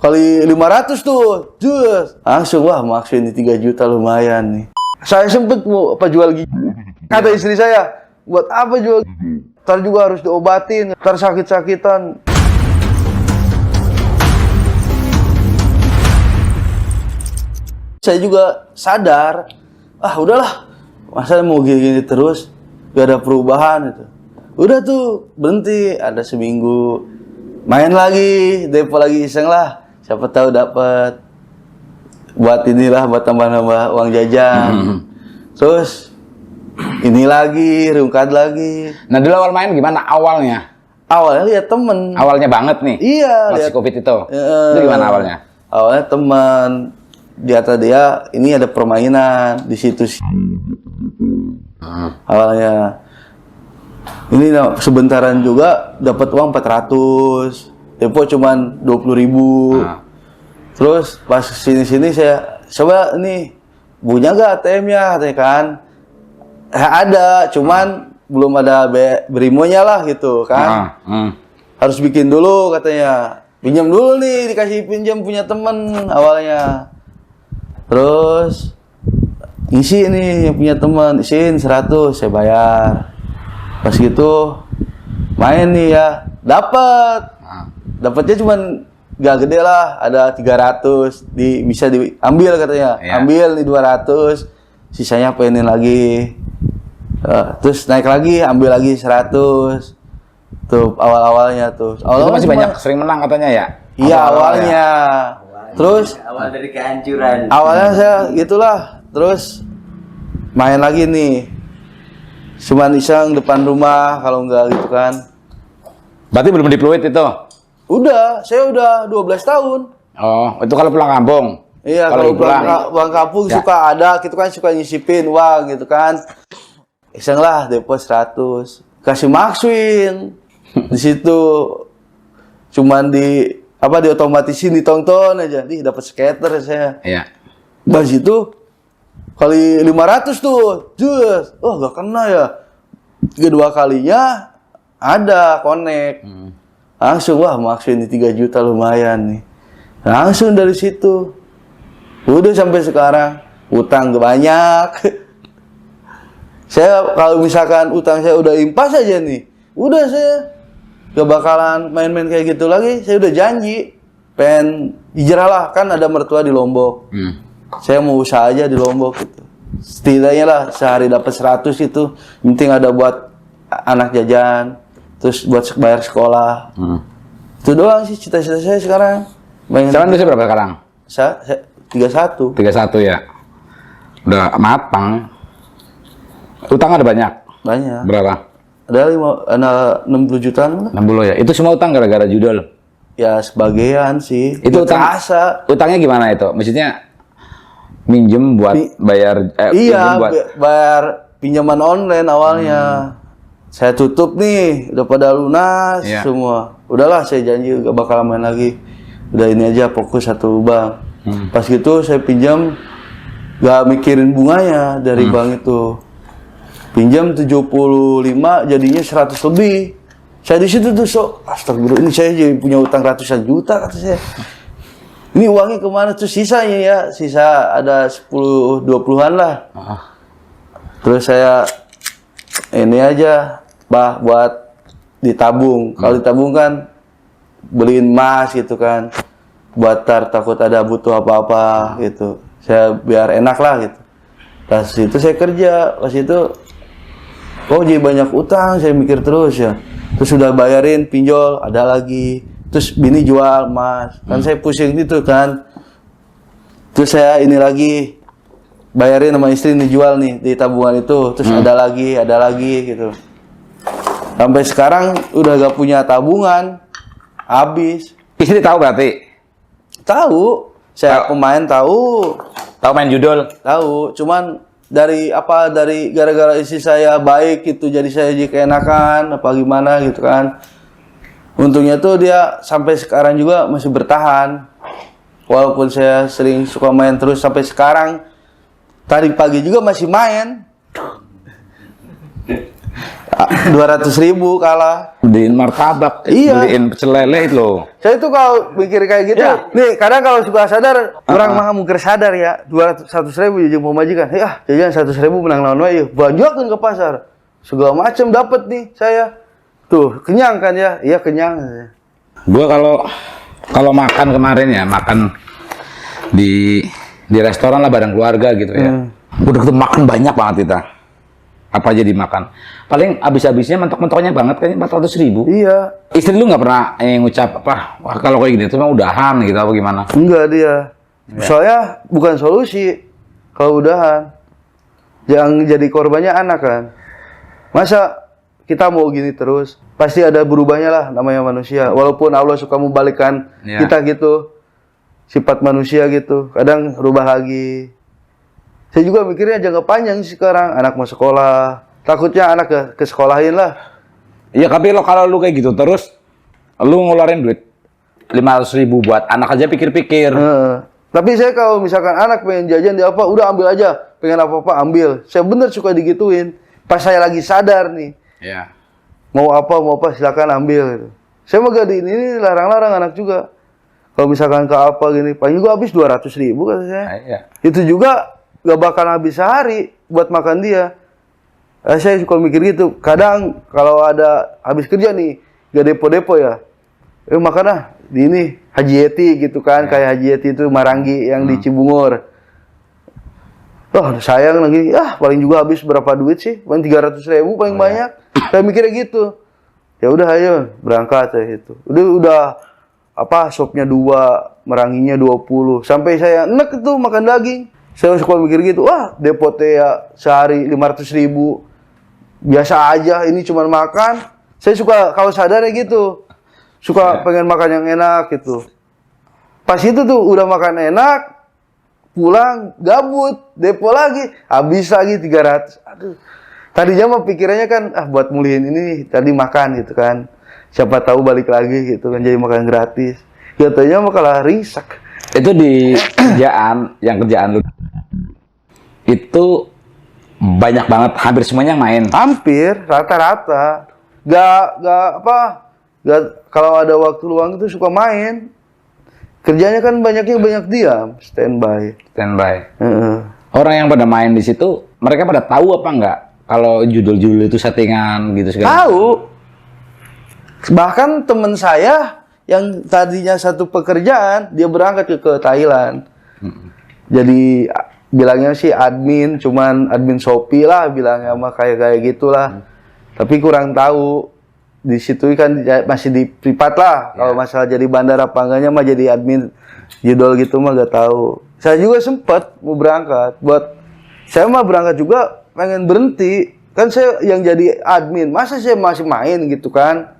kali 500 tuh, jus. Langsung wah maksud ini 3 juta lumayan nih. Saya sempet mau apa jual gigi. Kata istri saya, buat apa jual gigi? Ntar juga harus diobatin, ntar sakit-sakitan. Saya juga sadar, udahlah, masa mau gini-gini terus, gak ada perubahan itu. Udah tuh, berhenti, ada seminggu, main lagi, depo lagi iseng lah, siapa tahu dapat buat inilah, buat tambah-tambah uang jajan. Terus, ini lagi, rungkat lagi. Nah dulu awal main gimana awalnya? Awalnya lihat temen. Awalnya banget nih? Iya. Masih Covid itu? Itu gimana awalnya? Awalnya teman. Di atas dia ini ada permainan di situ sih. Awalnya ini sebentaran juga dapat uang 400, depo cuman 20.000. Terus pas sini saya coba ini punya gak ATM-nya katanya kan. Ada, cuman belum ada berimonya lah gitu kan. Harus bikin dulu katanya. Pinjam dulu nih, dikasih pinjam punya temen awalnya. Terus isi nih yang punya teman, isiin 100, saya bayar. Pas gitu main nih ya, dapatnya cuman gak gede lah, ada 300, bisa diambil katanya. Ya. Ambil nih 200, sisanya penin lagi. Terus naik lagi, ambil lagi 100. Tuh awal-awalnya tuh. Itu masih banyak sering menang katanya ya? Iya awalnya. Terus awal dari kehancuran. Awalnya saya gitulah, terus main lagi nih. Cuman iseng depan rumah kalau enggak gitu kan. Berarti belum dipluit itu? Udah, saya udah 12 tahun. Oh, itu kalau pulang kampung? Iya, kalau pulang kampung ya. Suka ada, gitu kan suka nyisipin uang gitu kan. Iseng lah depo 100. Kasih maksuin. Di situ cuman diotomatisin, ditonton aja. Dapat skater saya. Iya. Dari situ kali 500 tuh, jus. Gak kena ya. Kedua kalinya ada connect. Langsung wah maksud ini 3 juta lumayan nih. Langsung dari situ. Udah sampai sekarang utang banyak. Saya kalau misalkan utang saya udah impas aja nih. Udah saya gak bakalan main-main kayak gitu lagi. Saya udah janji pengen hijrah lah, kan ada mertua di Lombok. Saya mau usaha aja di Lombok gitu. Setidaknya lah sehari dapat 100 itu, penting ada buat anak jajan, terus buat bayar sekolah. Itu doang sih cita-cita saya sekarang. Sekarang usia berapa sekarang? Saya 31. 31 ya. Udah matang. Utang ada banyak? Banyak. Berapa? Ada 60 jutaan. 60 ya. Itu semua utang gara-gara judul? Ya sebagian sih. Itu utang. Utangnya gimana itu? Maksudnya minjem buat bayar iya, bayar pinjaman online awalnya. Saya tutup nih, udah pada lunas semua. Udahlah saya janji gak bakal main lagi. Udah ini aja fokus satu bank. Pas gitu saya pinjam gak mikirin bunganya dari bank itu. Pinjam 75 jadinya 100 lebih. Saya di situ tuh astagfirullah, ini saya jadi punya utang ratusan juta kata saya. Ini uangnya kemana tuh sisanya ya? Sisa ada 10-20-an lah. Terus saya ini aja, buat ditabung. Kalau ditabung kan beliin emas gitu kan. Buat takut ada butuh apa-apa gitu. Saya biar enak lah gitu. Pas itu saya kerja, pas itu jadi banyak utang, saya mikir terus ya. Terus sudah bayarin pinjol, ada lagi. Terus bini jual emas. Kan saya pusing gitu kan. Terus saya ini lagi bayarin sama istri nih jual nih di tabungan itu. Terus ada lagi gitu. Sampai sekarang udah gak punya tabungan. Habis. Istri tahu berarti? Tahu. Saya pemain tahu. Tahu main judul? Tahu. Cuman dari gara-gara istri saya baik itu jadi saya jadi keenakan apa gimana gitu kan. Untungnya tuh dia sampai sekarang juga masih bertahan. Walaupun saya sering suka main terus sampai sekarang. Tadi pagi juga masih main. 200.000 kalah. Beliin martabak, Iya. beliin pecel lele itu. Saya tuh kalau mikir kayak gitu, nih kadang kalau suka sadar, orang mah mungkin sadar ya, 200.000 jajan pemajikan, ya jajan 100.000 menang lawan wae, banyakin ke pasar, segala macam dapat nih saya, tuh kenyang kan ya, iya kenyang. Gua kalau makan kemarin ya, makan di restoran lah bareng keluarga gitu ya. Udah gitu makan banyak banget kita. Apa aja dimakan. Paling habis-habisnya mentok-mentoknya banget kayaknya 400.000. Iya. Istri lu nggak pernah ngucap apa? Wah, kalau kayak gini tuh mah udahan gitu apa gimana? Enggak dia. Soalnya bukan solusi kalau udahan. Yang jadi korbannya anak kan. Masa kita mau gini terus? Pasti ada berubahnya lah namanya manusia. Walaupun Allah suka membalikkan kita gitu. Sifat manusia gitu. Kadang rubah lagi. Saya juga mikirnya jangka panjang sekarang. Anak mau sekolah. Takutnya anak ke sekolahin lah. Iya, tapi kalau lu kayak gitu terus, lu ngeluarin duit 500.000 buat anak aja pikir-pikir. Tapi saya kalau misalkan anak pengen jajan di apa, udah ambil aja. Pengen apa-apa ambil. Saya bener suka digituin. Pas saya lagi sadar nih. Iya. Mau apa silakan ambil. Gitu. Saya mau gadiin ini larang-larang anak juga. Kalau misalkan ke apa gini, paling juga habis 200.000 kata saya. Iya. Itu juga gak bakal habis sehari buat makan dia. Saya suka mikir gitu. Kadang kalau ada habis kerja nih, gak depo-depo ya. Makan lah di ini Haji Yeti gitu kan, kayak Haji Yeti itu Maranggi yang di Cibungur. Oh sayang lagi, paling juga habis berapa duit sih? Paling 300.000 paling banyak. Saya mikirnya gitu. Ya udah ayo berangkat saya itu. Udah apa sopnya 2, Maranginya 20. Sampai saya enek itu makan daging. Saya suka mikir gitu, wah depote ya sehari 500.000. Biasa aja, ini cuma makan. Saya suka kalau sadarnya gitu. Suka pengen makan yang enak gitu. Pas itu tuh udah makan enak, pulang gabut, depo lagi, habis lagi 300. Aduh. Tadinya mah pikirannya kan buat mulihin ini tadi makan gitu kan. Siapa tahu balik lagi gitu kan jadi makan gratis. Katanya mah kalah risak. Itu di kerjaan lu itu banyak banget, hampir semuanya main. Hampir rata-rata. Gak kalau ada waktu luang itu suka main. Kerjanya kan banyaknya banyak diam, standby. Orang yang pada main di situ, mereka pada tahu apa enggak kalau judul-judul itu settingan gitu segala? Tahu. Bahkan teman saya yang tadinya satu pekerjaan, dia berangkat ke Thailand. Jadi bilangnya sih admin, cuman admin Shopee lah bilangnya mah kayak gitulah. Tapi kurang tahu. Di situ kan masih di privat lah. Kalau masalah jadi bandar apa enggaknya mah jadi admin judul gitu mah gak tahu. Saya juga sempat mau berangkat. Saya mah berangkat juga pengen berhenti. Kan saya yang jadi admin, masa saya masih main gitu kan.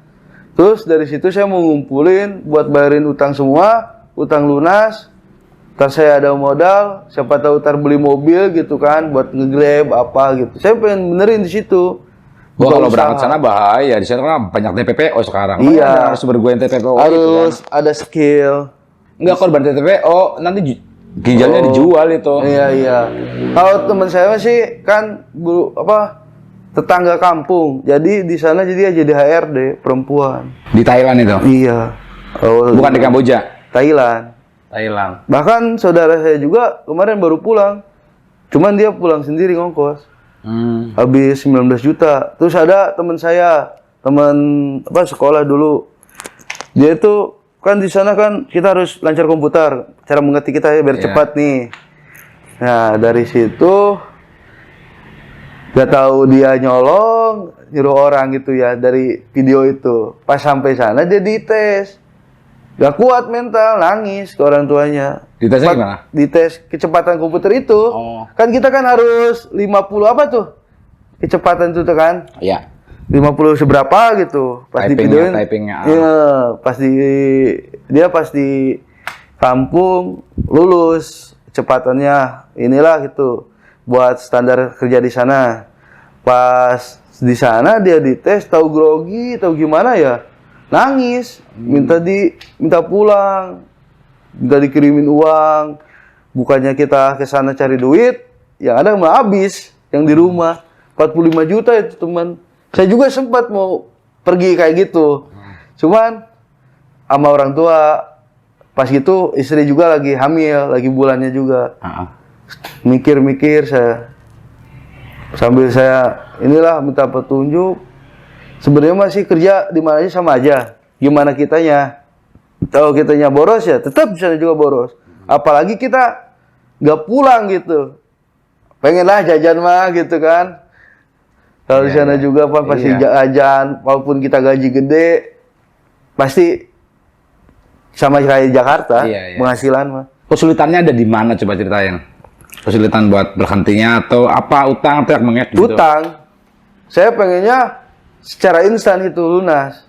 Terus dari situ saya mau ngumpulin buat bayarin utang semua, utang lunas. Ntar saya ada modal, siapa tahu ntar beli mobil gitu kan, buat nge-grab apa gitu. Saya pengen benerin di situ. Wah, kalau berangkat sana bahaya. Di sana kan banyak TPPO sekarang. Iya. Harus berguain TPPO. Harus gitu kan. ada skill. Enggak, kalau berarti TPPO nanti ginjalnya dijual itu. Iya. Kalau teman saya sih kan tetangga kampung. Jadi di sana jadi HRD perempuan. Di Thailand itu? Iya. Bukan di Kamboja? Thailand. Bahkan saudara saya juga kemarin baru pulang. Cuman dia pulang sendiri ngongkos. Habis 19 juta. Terus ada teman saya, sekolah dulu. Dia itu kan di sana kan kita harus lancar komputer, cara mengerti kita ya biar cepat nih. Nah, dari situ gak tahu dia nyuruh orang gitu ya dari video itu. Pas sampai sana dia dites. Gak kuat mental, nangis ke orang tuanya. Ditesnya gimana? Dites kecepatan komputer itu. Kan kita kan harus 50 apa tuh? Kecepatan itu kan? Iya. 50 seberapa gitu. Pas di videoin. Typingnya. Iya, pas di kampung lulus kecepatannya inilah gitu. Buat standar kerja di sana. Pas di sana dia dites tahu grogi, tahu gimana ya? Nangis, minta pulang, minta dikirimin uang. Bukannya kita ke sana cari duit, yang ada malah habis yang di rumah. 45 juta itu teman. Saya juga sempat mau pergi kayak gitu. Cuman sama orang tua pas gitu istri juga lagi hamil, lagi bulannya juga. Mikir-mikir saya sambil saya inilah minta petunjuk. Sebenarnya masih kerja di mana aja sama aja. Gimana kitanya? Kalau kitanya boros ya tetap bisa juga boros. Apalagi kita nggak pulang gitu. Pengenlah jajan mah gitu kan. Kalau di sana juga Pak pasti jajan, walaupun kita gaji gede, pasti sama kayak Jakarta penghasilan mah. Kesulitannya ada di mana coba ceritain? Kesulitan buat berhentinya atau apa utang teriak mengek gitu? Utang. Saya pengennya secara instan itu lunas.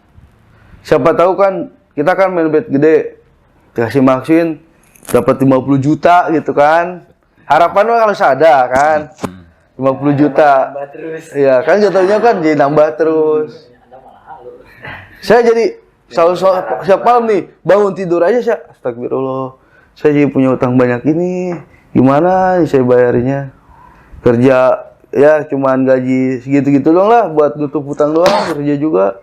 Siapa tahu kan kita kan main bet gede, dikasih maksin dapat 50 juta gitu kan. Harapan mah kalau ada kan. 50 juta. Iya, kan jatuhnya kan jadi nambah terus. Saya jadi selalu siap malam nih, bangun tidur aja saya, astagfirullah. Saya jadi punya utang banyak ini. Gimana saya bayarnya? Kerja ya cuman gaji segitu-gitu doang lah buat nutup utang doang, kerja juga.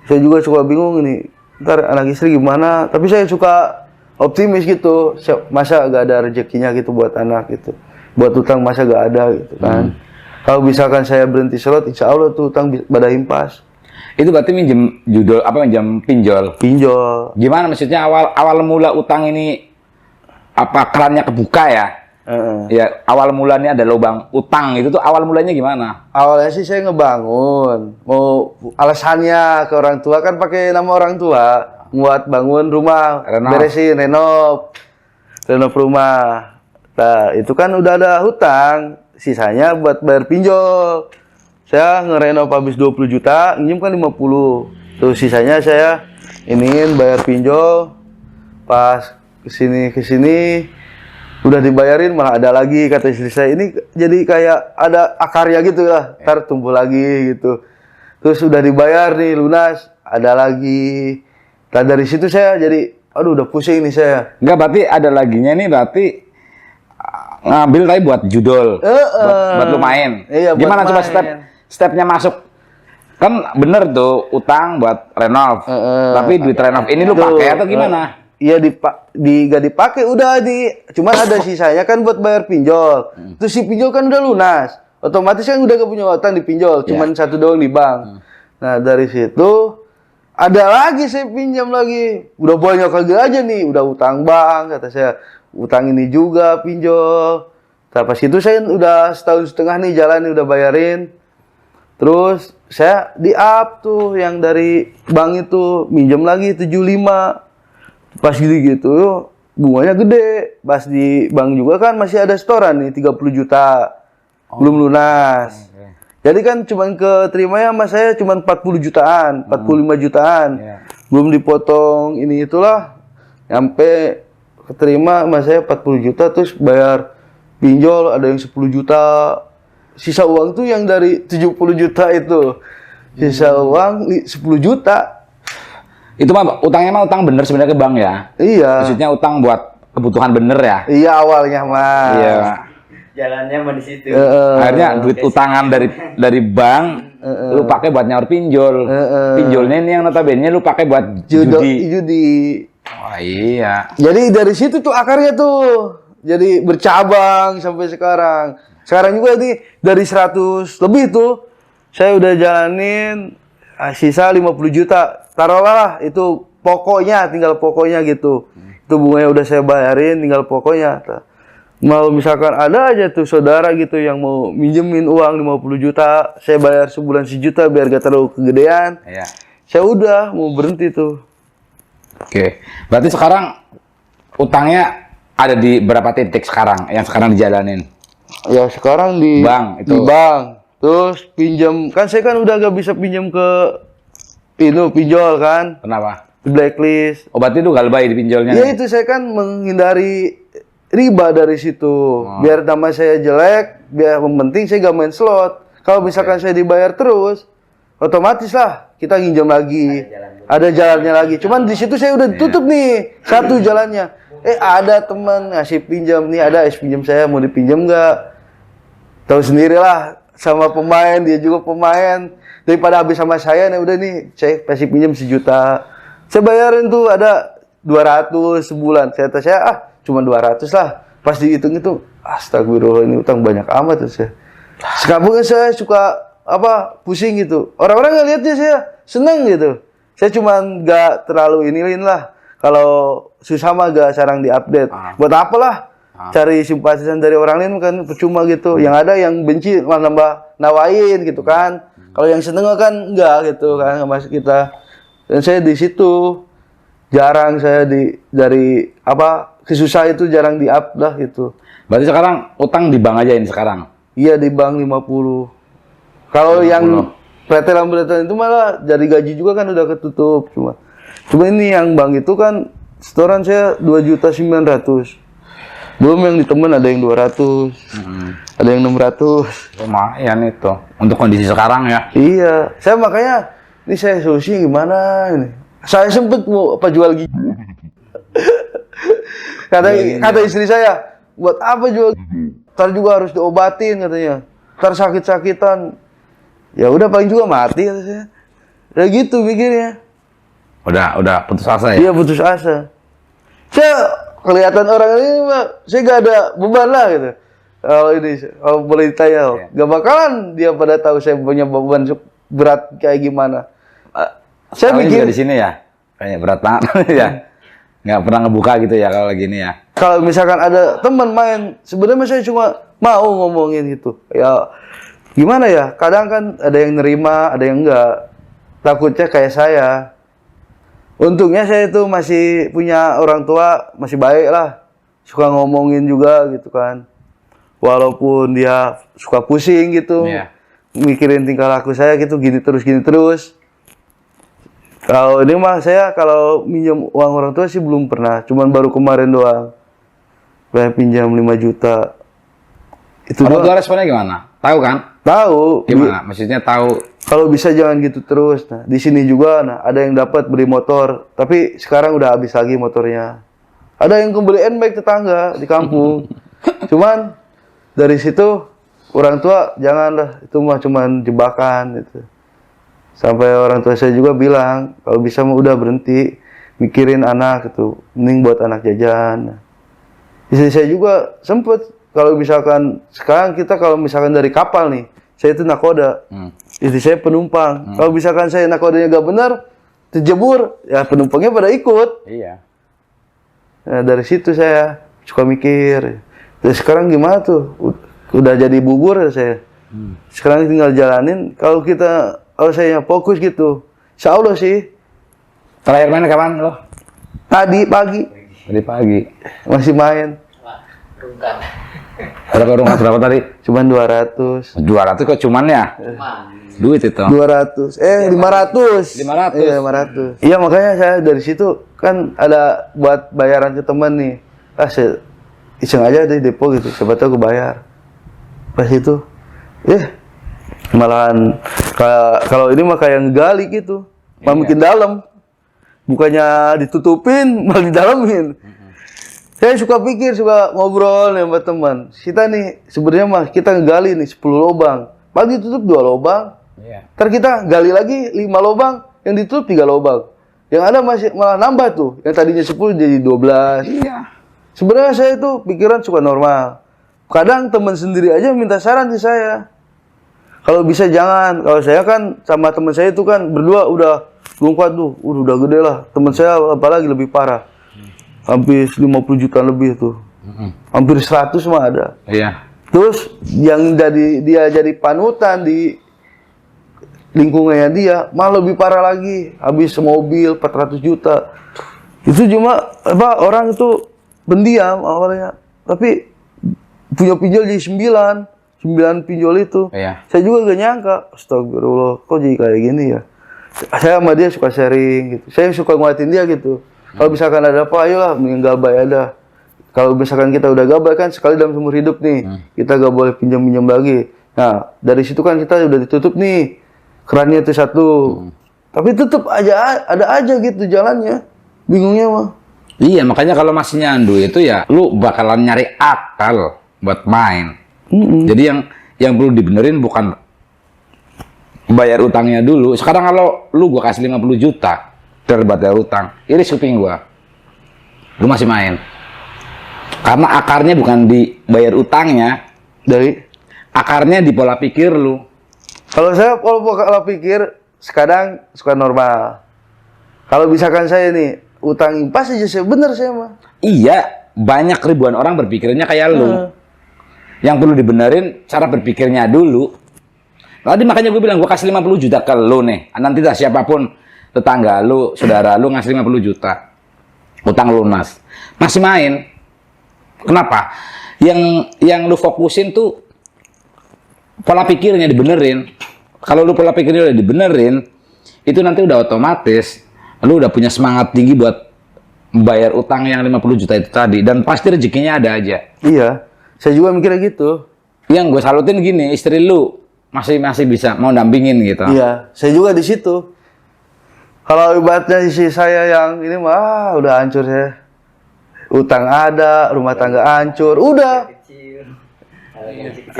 Saya juga suka bingung ini. Ntar anak istri gimana? Tapi saya suka optimis gitu. Masa gak ada rezekinya gitu buat anak gitu. Buat utang masa gak ada gitu kan. Kalau misalkan saya berhenti slot, insya Allah tuh utang pada impas. Itu berarti minjem judul apa minjem pinjol? Pinjol. Gimana maksudnya awal mula utang ini apa kerannya kebuka ya? Ya awal mulanya ada lubang utang itu tuh awal mulanya gimana? Awalnya sih saya ngebangun. Mau alasannya ke orang tua kan pakai nama orang tua buat bangun rumah, beresin, renov rumah. Nah, itu kan udah ada hutang, sisanya buat bayar pinjol. Saya ngerenov habis 20 juta, minjem kan 50. Terus sisanya saya iniin bayar pinjol. Pas kesini udah dibayarin malah ada lagi kata istri saya. Ini jadi kayak ada akarnya gitu lah, ntar tumbuh lagi gitu. Terus udah dibayar nih lunas, ada lagi. Nah dari situ saya jadi, aduh udah pusing nih saya. Enggak, berarti ada laginya nih berarti ngambil tapi buat judul, buat lu main. Iya, gimana buat coba main. stepnya masuk? Kan bener tuh utang buat renov, tapi duit renov ini lu pakai atau gimana? Iya gak dipakai udah cuman ada sisanya kan buat bayar pinjol. Terus si pinjol kan udah lunas, otomatis kan udah gak punya utang di pinjol, cuman satu doang di bank. Nah dari situ ada lagi saya pinjam lagi, udah banyak lagi aja nih, udah utang bank kata saya. Utang ini juga pinjol. Nah, pas itu saya udah setahun setengah nih jalan udah bayarin. Terus saya di-up tuh yang dari bank itu minjem lagi 75. Pas gitu bunganya gede. Pas di bank juga kan masih ada setoran nih 30 juta. Belum lunas. Jadi kan cuman keterimanya sama saya cuman 40 jutaan, 45 jutaan. Belum dipotong ini itulah. Sampai keterima sama saya 40 juta terus bayar pinjol ada yang 10 juta. Sisa uang tuh yang dari 70 juta itu. Sisa uang 10 juta. Itu mah utangnya mah utang bener sebenarnya ke bank ya? Iya. Maksudnya utang buat kebutuhan bener ya? Iya awalnya mah. Iya. Jalannya mah di situ. Akhirnya duit utangan dari bank lu pakai buat nyaur pinjol. Pinjolnya ini yang notabene lu pakai buat judi. Oh iya. Jadi dari situ tuh akarnya tuh. Jadi bercabang sampai sekarang. Sekarang juga nih dari 100 lebih tuh saya udah jalanin sisa 50 juta. Taruhlah itu pokoknya, tinggal pokoknya gitu. Itu bunganya udah saya bayarin, tinggal pokoknya. Mau misalkan ada aja tuh saudara gitu yang mau minjemin uang 50 juta, saya bayar sebulan 1 juta biar gak terlalu kegedean. Iya. Saya udah mau berhenti tuh. Oke. Berarti sekarang utangnya ada di berapa titik sekarang yang sekarang dijalanin? Ya sekarang di bank itu. Di bank. Terus pinjam, kan saya kan udah gak bisa pinjam ke pinjol kan. Kenapa? Di blacklist. Oh, berarti itu galbay di pinjolnya? Ya itu saya kan menghindari riba dari situ. Biar nama saya jelek, biar yang penting saya gak main slot. Kalau misalkan saya dibayar terus, otomatis lah kita nginjam lagi. Ada jalannya lagi. Cuman di situ saya udah tutup nih satu jalannya. Ada teman ngasih pinjam nih, ada pinjam saya mau dipinjam nggak? Tahu sendirilah sama pemain, dia juga pemain. daripada habis sama saya nih udah nih saya kasih pinjam 1 juta. Saya bayarin tuh ada 200 sebulan. Saya cuma 200 lah. Pas dihitung itu, astagfirullah ini utang banyak amat tuh saya. Sekarang saya suka pusing gitu. Orang-orang ngeliatnya saya seneng gitu. Saya cuma nggak terlalu iniin lah. Kalau susah mah gak jarang diupdate. Buat apalah cari simpatisan dari orang lain kan percuma gitu. Yang ada yang benci malah nambah nawain gitu kan. Kalau yang seneng kan enggak gitu kan sama kita. Dan saya di situ jarang saya dari kesusah itu jarang di-up lah gitu. Berarti sekarang utang di bank aja ini sekarang? Iya di bank 50. Kalau yang pretelan itu malah dari gaji juga kan udah ketutup Cuma ini yang bank itu kan setoran saya 2.900.000. Belum yang di temen ada yang 200, ada yang 600. Lumayan itu untuk kondisi sekarang ya. Iya, saya makanya ini saya solusi gimana ini. Saya sempet mau jual gigi. kata istri saya, buat apa jual gigi? Ntar juga harus diobatin katanya. Ntar sakit-sakitan. Ya udah paling juga mati kata saya. Udah gitu mikirnya. Udah putus asa ya? Iya putus asa. Saya kelihatan orang ini saya gak ada beban lah gitu. Kalau boleh ditanya, gak bakalan dia pada tahu saya punya beban berat kayak gimana. Saya mikir di sini ya, kayaknya berat banget ya. Nggak pernah ngebuka gitu ya kalau gini ya. Kalau misalkan ada teman main, sebenarnya saya cuma mau ngomongin itu. Ya gimana ya? Kadang kan ada yang nerima, ada yang enggak. Takutnya kayak saya. Untungnya saya itu masih punya orang tua, masih baik lah. Suka ngomongin juga gitu kan. Walaupun dia suka pusing gitu. Mikirin tingkah laku saya gitu, gini terus. Kalau ini mah saya kalau minjem uang orang tua sih belum pernah. Cuman baru kemarin doang. Saya pinjam 5 juta. Itu orang tua responnya gimana? Tahu kan? Tahu. Gimana? Maksudnya tahu. Kalau bisa jangan gitu terus. Nah, di sini juga ada yang dapat beli motor, tapi sekarang udah habis lagi motornya. Ada yang kembali N-bike tetangga di kampung. Cuman dari situ orang tua janganlah, itu mah cuman jebakan gitu. Sampai orang tua saya juga bilang, kalau bisa mah udah berhenti mikirin anak gitu, mending buat anak jajan. Istri saya juga sempet kalau misalkan sekarang kita kalau misalkan dari kapal nih, saya itu nakoda. Istri saya penumpang. Kalau misalkan saya nakodanya gak benar, terjebur, ya penumpangnya pada ikut. Iya. Nah, dari situ saya suka mikir. Terus sekarang gimana tuh? Udah jadi bubur ya saya. Sekarang tinggal jalanin. Kalau saya fokus gitu, insya Allah sih. Terakhir main kapan lo? Tadi pagi. Tadi pagi. Masih main. Berapa tadi? Cuman 200. 200 kok cuman ya? Duit itu. 200. 500. 500. Iya, 500. Iya, makanya saya dari situ kan ada buat bayaran ke teman nih. Saya iseng aja deh depo gitu. Siapa tahu kebayar. Pas itu malahan kalau ini mah kayak ngegali gitu. Malah makin dalam. Bukannya ditutupin, malah didalamin. Saya suka pikir, suka ngobrol sama teman. Kita nih sebenarnya mah kita ngegali nih 10 lubang. Paling ditutup 2 lubang. Ntar kita gali lagi 5 lubang, yang ditutup 3 lubang. Yang ada masih malah nambah tuh. Yang tadinya 10 jadi 12. Iya. Sebenarnya saya itu pikiran suka normal. Kadang teman sendiri aja minta saran ke saya. Kalau bisa jangan. Kalau saya kan sama teman saya itu kan berdua udah kuat tuh, udah gede lah. Teman saya apalagi lebih parah. Hampir 50 juta lebih tuh. Hampir 100 mah ada. Iya. Terus yang dia jadi panutan di lingkungannya dia malah lebih parah lagi. Habis mobil 400 juta. Itu cuma orang itu pendiam awalnya. Tapi punya pinjol jadi 9 pinjol itu. Iya. Saya juga gak nyangka. Astagfirullah, kok jadi kayak gini ya. Saya sama dia suka sharing gitu. Saya suka nguatin dia gitu. Kalau misalkan ada apa, ayolah meninggal baik ada. Kalau misalkan kita udah gabay kan sekali dalam seumur hidup nih, kita gak boleh pinjam lagi. Nah, dari situ kan kita udah ditutup nih, kerannya itu satu. Tapi tetap aja ada aja gitu jalannya. Bingungnya mah. Iya, makanya kalau masih nyandu itu ya, lu bakalan nyari akal buat main. Jadi yang perlu dibenerin bukan bayar utangnya dulu. Sekarang kalau lu gua kasih 50 juta terlibat bayar utang, iris kuping gua. Lu masih main. Karena akarnya bukan di bayar utangnya, akarnya di pola pikir lu. Kalau saya pola pikir sekarang suka normal. Kalau misalkan saya nih utang impas aja saya bener saya mah. Iya, banyak ribuan orang berpikirnya kayak lu. Yang perlu dibenerin cara berpikirnya dulu. Tadi makanya gue bilang gue kasih 50 juta ke lu nih. Nanti dah siapapun tetangga lu, saudara lu ngasih 50 juta. Utang lunas. Masih main. Kenapa? Yang lu fokusin tuh pola pikirnya dibenerin. Kalau lu pola pikirnya udah dibenerin, itu nanti udah otomatis lu udah punya semangat tinggi buat bayar utang yang 50 juta itu tadi, dan pasti rezekinya ada aja. Iya, saya juga mikirnya gitu. Yang gue salutin gini, istri lu masih bisa mau dampingin gitu. Iya, saya juga di situ. Kalau ibaratnya isi saya yang ini mah udah hancur saya. Utang ada, rumah tangga hancur, udah.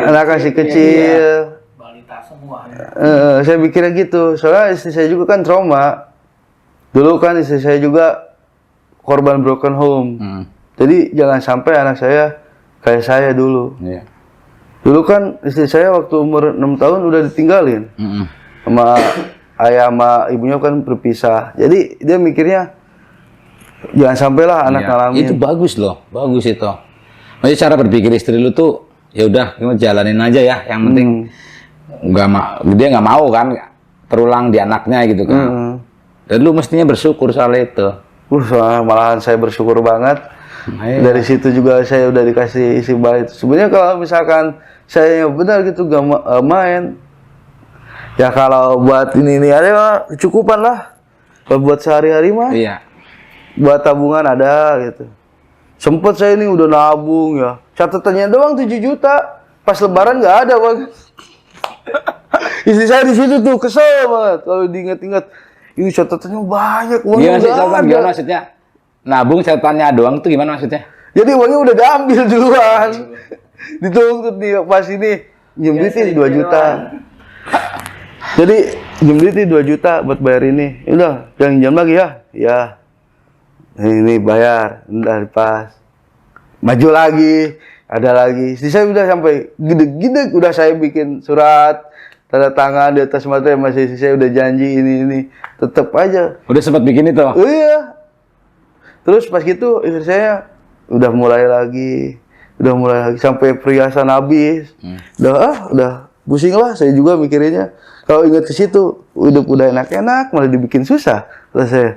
Anak kasih kecil. Balita semua. Saya mikirnya gitu. Soalnya istri saya juga kan trauma. Dulu kan istri saya juga korban broken home. Jadi jangan sampai anak saya kayak saya dulu. Iya. Dulu kan istri saya waktu umur 6 tahun udah ditinggalin. Sama ayah sama ibunya kan berpisah. Jadi dia mikirnya jangan sampailah anak ngalamin. Itu bagus loh, bagus itu. Maksudnya cara berpikir istri lu tuh ya udah jalanin aja ya. Yang penting dia nggak mau kan terulang di anaknya gitu kan. Dan lu mestinya bersyukur soal itu. Malahan saya bersyukur banget. Dari situ juga saya udah dikasih isi bait. Sebenarnya kalau misalkan saya yang benar gitu gak main, ya kalau buat ini ada mah kecukupan lah. Kalau buat sehari-hari mah, Iya. buat tabungan ada gitu. Sempet saya ini udah nabung ya. Catatannya doang 7 juta. Pas lebaran nggak ada bang. Istri saya di situ tuh kesel banget kalau diingat-ingat. Ini catatannya banyak, uangnya Gimana sih udah catatan ada. gimana maksudnya? Nabung catatannya doang tuh gimana maksudnya? Jadi uangnya udah diambil duluan. Dituntut nih pas ini nyembitin 2 juta. Jadi nyembitin 2 juta buat bayar ini. Ya udah, yang jam lagi ya. Ya. Ini bayar, udah pas. Maju lagi, ada lagi. Istri saya udah sampai gede-gede udah saya bikin surat tanda tangan di atas materai, masih saya udah janji ini tetap aja. Udah sempat bikin itu? Oh iya. Terus pas gitu istri saya udah mulai lagi sampai perhiasan habis. Udah pusing lah saya juga mikirinnya. Kalau ingat ke situ hidup udah enak-enak malah dibikin susah. Terus saya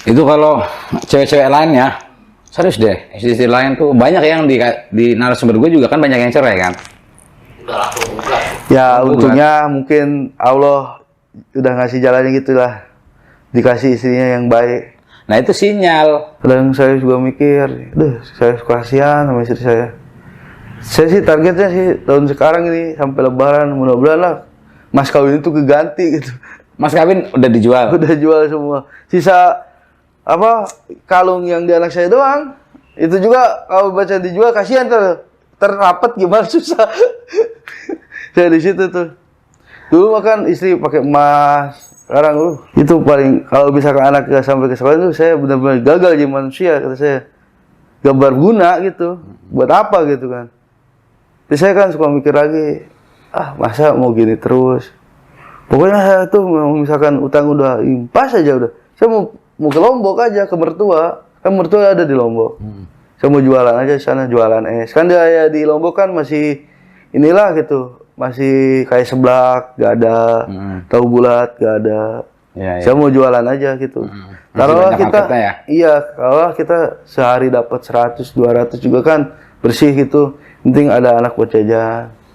itu kalau cewek-cewek lain ya, serius deh, istri-istri lain tuh banyak yang di narasumber gue juga kan banyak yang cerai kan. ya untungnya mungkin Allah udah ngasih jalannya gitulah, dikasih istrinya yang baik. Nah itu sinyal. Kadang saya juga mikir, saya kasihan sama istri saya. Saya sih targetnya sih tahun sekarang ini sampai lebaran mudah-mudahan lah mas kawin itu keganti gitu. Mas kawin udah dijual? Udah jual semua. Sisa kalung yang di anak saya doang. Itu juga kalau baca dijual kasihan terrapat gimana susah. Saya di situ tuh. Dulu makan istri pakai emas. Sekarang itu paling kalau misalkan anak gak sampai ke sekolah itu saya benar-benar gagal jadi manusia kata saya. Gak berguna gitu. Buat apa gitu kan. Terus saya kan suka mikir lagi, masa mau gini terus. Pokoknya saya tuh misalkan utang udah impas aja udah. Saya mau ke Lombok aja ke mertua. Kan mertua ada di Lombok. Saya mau jualan aja di sana, jualan es. Kan dia ya di Lombok kan masih inilah gitu. Masih kayak seblak, gak ada. Tahu bulat, gak ada. Ya. Saya mau jualan aja gitu. Kalau kita kalau kita sehari dapat 100 200 juga kan bersih gitu. Penting ada anak buat jajan.